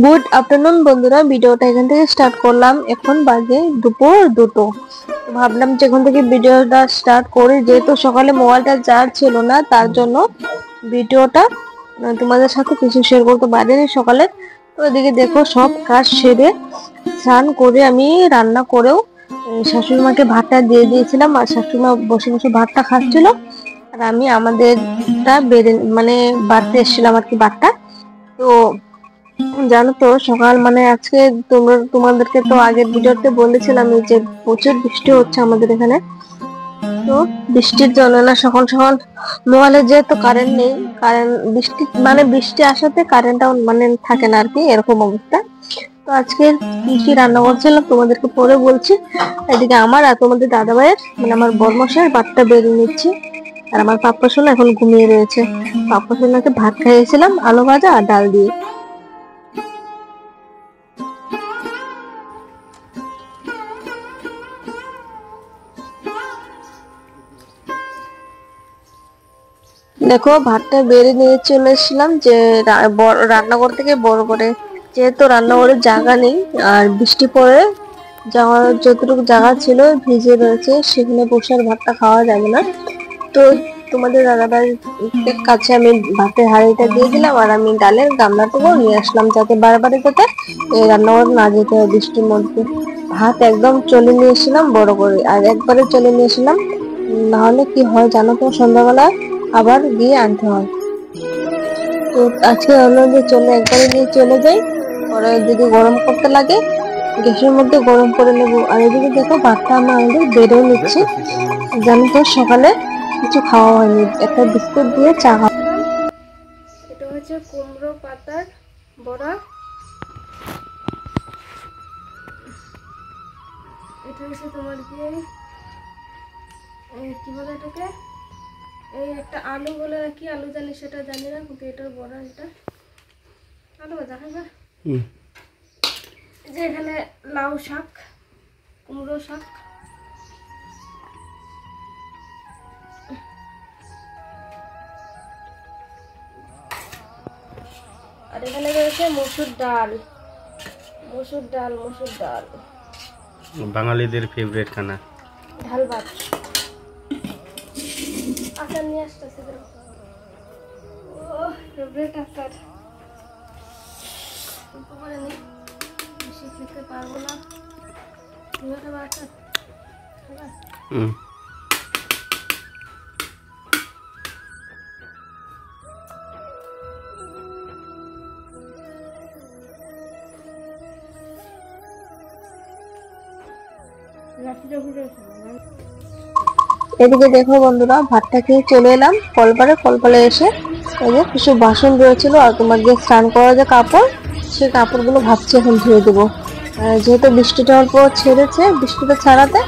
Good afternoon বন্ধুরা, ভিডিওটা এখান থেকে স্টার্ট করলাম। এখন বাজে দুপুর 2টো। ভাবলাম যে এখান থেকে ভিডিওটা স্টার্ট করি, যেহেতু সকালে মোবাইলটা চার্জ ছিল না, তার জন্য ভিডিওটা তোমাদের সাথে কিছু শেয়ার করতে পারিনি সকালে। তো এদিকে দেখো, সব কাজ সেরে স্নান করে আমি রান্না করেও শাশুড়ি মাকে ভাতটা দিয়ে দিয়েছিলাম, আর শাশুড়ি মা বসে বসে ভাতটা খাচ্ছিল, আর আমি আমাদেরটা বেড়ে মানে বাড়তে এসেছিলাম আর কি ভাতটা। তো জানো তো, সকাল আজকে তোমাদেরকে তো আগের ভিডিওতে বলেছিলাম যে প্রচুর বৃষ্টি হচ্ছে আমাদের এখানে। তো বৃষ্টির জন্য না সকাল সকাল মোবাইলে যেহেতু কারেন্ট নেই, বৃষ্টি আসাতে কারেন্টটাও থাকে না আর কি, এরকম অবস্থা। তো আজকে কি কি রান্না করছিলাম তোমাদেরকে পরে বলছি। এদিকে আমার আর তোমাদের দাদা ভাইয়ের আমার বড়মশাইয়ের ভাতটা বেরিয়ে নিচ্ছি, আর আমার পাপ্পা সোনা এখন ঘুমিয়ে রয়েছে। পাপ্পা সোনাকে ভাত খাইয়েছিলাম আলু ভাজা আর ডাল দিয়ে। দেখো, ভাতটা বেড়ে নিয়ে চলে এসেছিলাম যে রান্নাঘর থেকে বড় করে, যেহেতু রান্নাঘরের জায়গা নেই, আর বৃষ্টি পড়ে যাওয়ার যতটুকু জায়গা ছিল ভিজে রয়েছে, সেখানে বসে আর ভাতটা খাওয়া যাবে না। তো তোমাদের দাদাভাইয়ের কাছে আমি ভাতের হাঁড়িটা দিয়ে দিলাম, আর আমি ডালের গামলাটুকু নিয়ে আসলাম, যাতে বারবার যাতে রান্নাঘর না যেতে হয় বৃষ্টির মধ্যে। ভাত একদম চলে নিয়ে এসেছিলাম বড় করে, আর একবারে চলে নিয়ে এসেছিলাম, না হলে কি হয় জানো তো, সন্ধ্যাবেলা আবার গিয়ে আনতে হয়। তো আজকে হলো যে একবারে নিয়ে চলে যাই, পরে যদি গরম করতে লাগে গ্যাসের মধ্যে গরম করে নেবো। আর এদিকে দেখো, ভাতটা আমাদের বেড়েও নিচ্ছি। জানি তো সকালে কিছু খাওয়া হয়নি, একটা বিস্কুট দিয়ে চা খাওয়া। এটা হচ্ছে কুমড়ো পাতার বড়া, এটা হচ্ছে তোমার কি বলে এটাকে, এই একটা আলু বলে কি আলু জানি সেটা জানি না, কিন্তু এটার বড়া, এটা আলু ভাজা খাবে। যে এখানে লাউ শাক, কুমড়ো শাক, আর এখানে রয়েছে মসুর ডাল। বাঙালিদের ফেভারিট খানা, ঢাল ভাত। আচার নিয়ে আসতেছে, ফেভারিট আচার। বেশি খেতে পারবো না, আচার এদিকে দেখো বন্ধুরা, ভাতটা খেয়ে চলে এলাম কলপারে এসে এই যে কিছু বাসন রয়েছিল, আর তোমার যে স্নান করা যে কাপড়, সেই কাপড়গুলো ভাবছি এখন ধুয়ে দেবো। যেহেতু বৃষ্টিটা অল্প ছেড়েছে, বৃষ্টিটা ছাড়াতে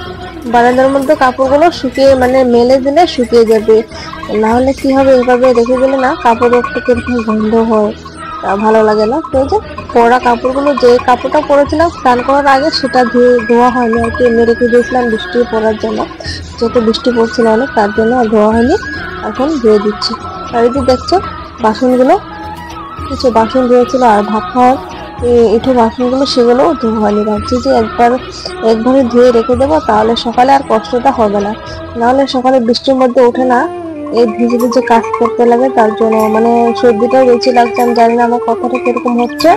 বারান্দার মধ্যে কাপড়গুলো শুকিয়ে মেলে দিলে শুকিয়ে যাবে, না হলে কি হবে, এভাবে রেখে দিলে না কাপড় একটু কিরকম গন্ধ হয়, ভালো লাগে না। তো যে পরা কাপড়গুলো, যে কাপড়টা পরেছিলাম স্নান করার আগে, সেটা ধোয়া হয়নি আর কি, এমনি রেখে দিয়েছিলাম বৃষ্টি পড়ার জন্য, যেহেতু বৃষ্টি পড়ছিল অনেক, তার জন্য আর ধোয়া হয়নি, এখন ধুয়ে দিচ্ছি। আর এই যে দেখছো বাসনগুলো, কিছু বাসন ধুয়েছিল, আর ভাত খাওয়ার এঁঠো বাসনগুলো, সেগুলো ধোয়া হয়নি। ভাবছি যে একবারে ধুয়ে রেখে দেবো, তাহলে সকালে আর কষ্টটা হবে না, নাহলে সকালে বৃষ্টির মধ্যে ওঠে না, এই ভিজে ভিজে কাজ করতে লাগে, তার জন্য সর্দিটাও বেশি লাগছে। আমি জানি না আমার কথাটা কিরকম হচ্ছে,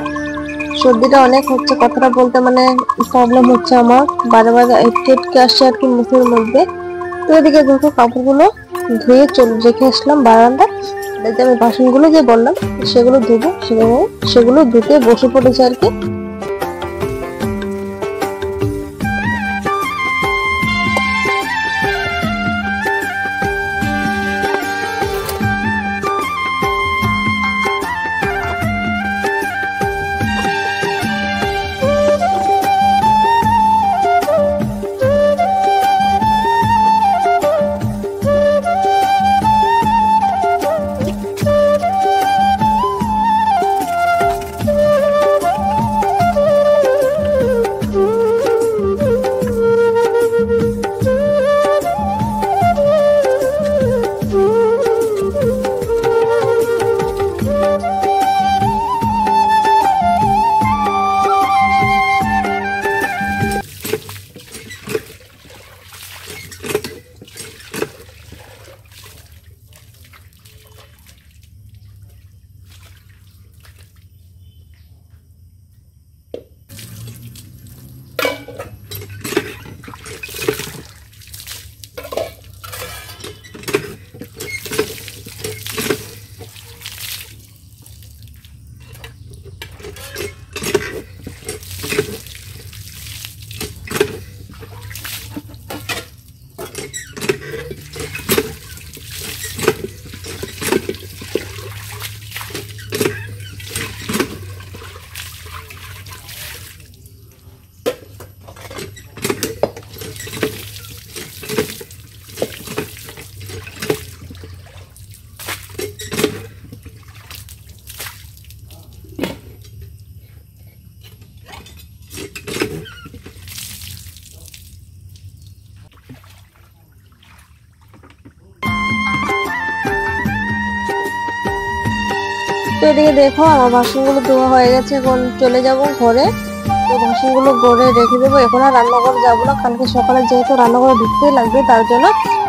সর্দিটা অনেক হচ্ছে, কথাটা বলতে প্রবলেম হচ্ছে আমার, বারে বারে আটকে আসছে আর কি মুখের মধ্যে। তো এদিকে দেখো, কাপড়গুলো ধুয়ে রেখে আসলাম বারান্দা, আমি বাসনগুলো যে বললাম সেগুলো ধুবো, সেগুলো ধুতে বসে পড়েছে আর কি। তো এদিকে দেখো আমার বাসনগুলো ধোয়া হয়ে গেছে, এখন চলে যাব ঘরে। তো বাসনগুলো ঘরে রেখে দেবো, এখন আর রান্নাঘরে যাবো না, কালকে সকালে যেহেতু রান্নাঘরে ঢুকতেই লাগবে, তার জন্য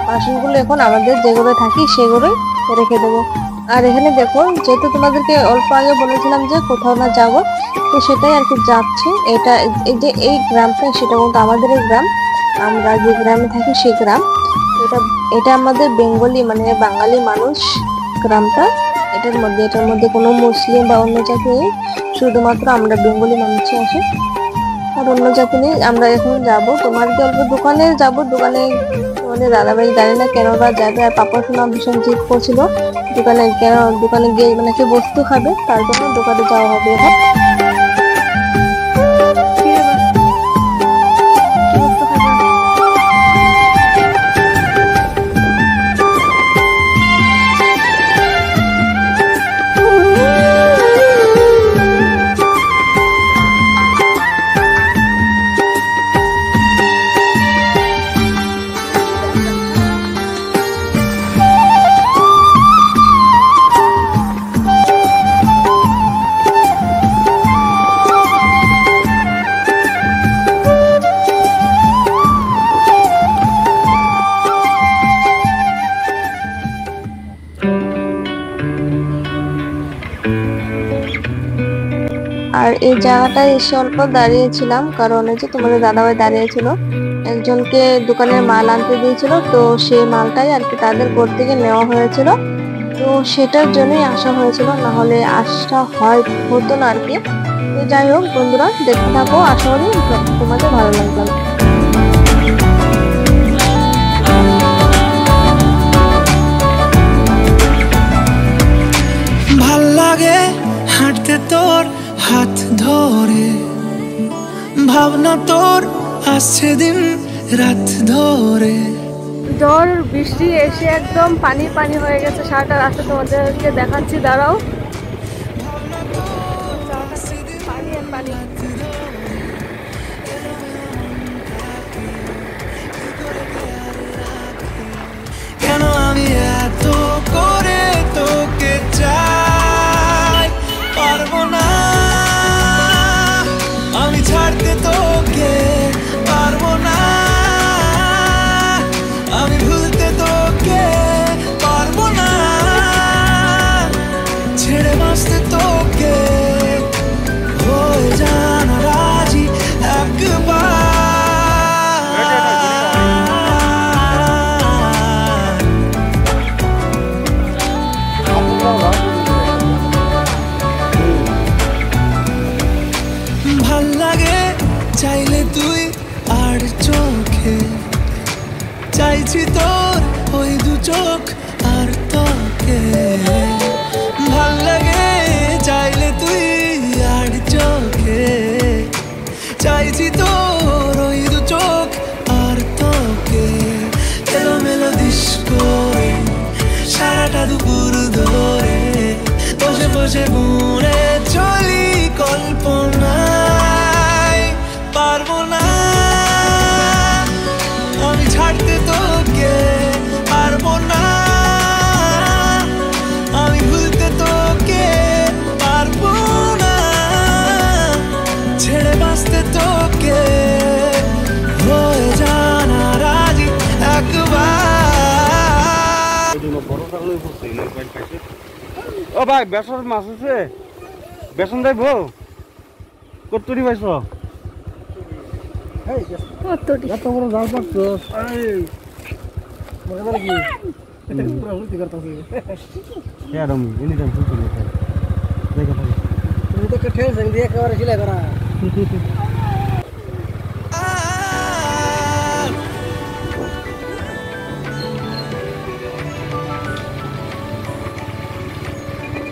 বাসনগুলো এখন আমাদের যে ঘরে থাকি সে ঘরে রেখে দেবো। আর এখানে দেখো, যেহেতু তোমাদেরকে অল্প আগে বলেছিলাম যে কোথাও না যাব, তো সেটাই আর কি যাচ্ছি। এটা এই যে এই গ্রামটা, সেটা কিন্তু আমাদের গ্রাম, আমরা যে গ্রামে থাকি সেই গ্রাম। এটা এটা আমাদের বেঙ্গলি মানে বাঙালি মানুষ গ্রামটা। এটার মধ্যে কোনো মুসলিম বা অন্য জাতি নেই, শুধুমাত্র আমরা বেঙ্গলি মানুষই আসে, আর অন্য জাতি নেই। আমরা এখন যাব তোমার কি অল্প দোকানে যাব, দোকানে তোমাদের দাদাভাই জানি না কেন বা যাবে, আর পাপা শোনা ভীষণ জিদ করছিল দোকানে কেন, দোকানে গিয়ে মানে কি বস্তু খাবে, তার জন্য দোকানে যাওয়া হবে এখন। আর এই জায়গাটায় এসে অল্প দাঁড়িয়েছিলাম, কারণ এই যে তোমাদের দাদাভাই দাঁড়িয়েছিল, একজনকে দোকানের মাল আনতে দিয়েছিল, তো সেই মালটাই আর কি তাদের ঘর থেকে নেওয়া হয়েছিল, তো সেটার জন্যই আসা হয়েছিল, না হলে আসা হতো না আর কি। তো যাই হোক বন্ধুরা, দেখতে থাকো, আশা করি তোমাদের ভালো লাগবে। ভাল লাগে হাঁটতে তোর হাত ধরে, ভাবনা তোর আসছে দিন রাত ধরে। ঝড় বৃষ্টি এসে একদম পানি পানি হয়ে গেছে সারাটা রাস্তা, তোমাদেরকে দেখাচ্ছি, দাঁড়াও। পানি আর পানি। কেন আমি এত করে তোকে চাই, পারবো না আমি ছাড়তে তোকে, পারবো না আমি ভুলতে তোকে, পারবো না ছেড়ে বাঁচতে তোকে, হয়ে জানা রাজি একবার। ভাল লাগে চাইলে তুই আর চোখে, চাইছি তোর ওই দু চোখ আর তোকে। ভাল লাগে চাইলে তুই আর চোখে, চাইছি তোর ওই দু চোখ আর তোকে। এলোমেলো দিস করে সারাটা দুপুর ধরে, বসে বসে বুনে চলি কল্পনায়, পারবো না আমি ছাড়তে তোকে, পারবো না আমি ভুলতে তোকে, পারবো না ছেড়ে বাঁচতে তোকে, হয়ে জানা রাজি একবার। ও ভাই, বেসন মাছ আছে, বেসন যাইব কতটি পাইছ? এত বড় জাল পাচ্ছ,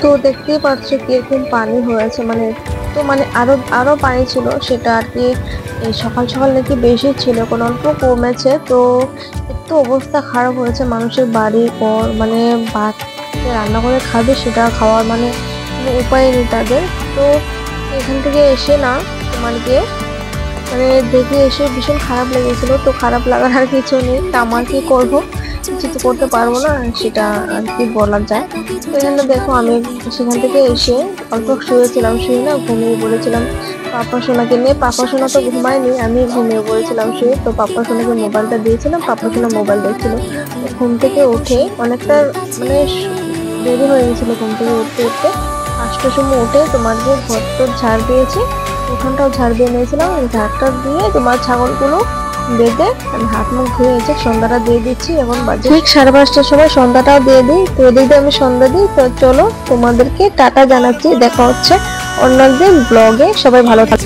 তো দেখতেই পাচ্ছ কিরকম পানি হয়েছে, মানে তো মানে আরো পানি ছিল, সেটা আর কি সকাল সকাল নাকি বেশি ছিল, কোন অল্প কমেছে। তো একটু অবস্থা খারাপ হয়েছে মানুষের, বাড়ি ঘর মানে ভাত রান্না করে খাবে সেটা খাওয়ার মানে কোনো উপায় নেই তাদের। তো এখান থেকে এসে না তোমাকে মানে দেখে এসে ভীষণ খারাপ লেগেছিল, তো খারাপ লাগার আর কিছু নেই, তা আমার কি করবো, কিছু তো করতে পারবো না, সেটা আর কি বলা যায়। তো এখানে দেখো আমি সেখান থেকে এসে অল্প শুয়েছিলাম, শুয়ে না ঘুমিয়ে পড়েছিলাম পাপা সোনাকে নিয়ে। পাপা সোনা তো ঘুমায়নি, আমি ঘুমিয়ে পড়েছিলাম শুয়ে। তো পাপা সোনাকে মোবাইলটা দিয়েছিলাম, পাপা সোনা মোবাইল দেখছিল। তো ঘুম থেকে উঠে অনেকটা মানে দেরি হয়ে গেছিল, ঘুম থেকে উঠতে উঠতে 8টার সময় উঠে তোমার যে ঘর তোর ঝাড় দিয়েছি, ওখানটাও ঝাড় দিয়ে নিয়েছিলাম। ওই ঝাড়টা দিয়ে তোমার ছাগলগুলো বেঁধে আমি হাত মুখ ধুয়ে এসে সন্ধ্যাটা দিয়ে দিচ্ছি। এখন বাজে ঠিক 5:30টার সময় সন্ধ্যাটাও দিয়ে দিই। তো এদিক দিয়ে আমি সন্ধ্যা দিই। তো চলো তোমাদেরকে টাটা জানাচ্ছি, দেখা হচ্ছে অন্য একদিন ব্লগে। সবাই ভালো থাকবে।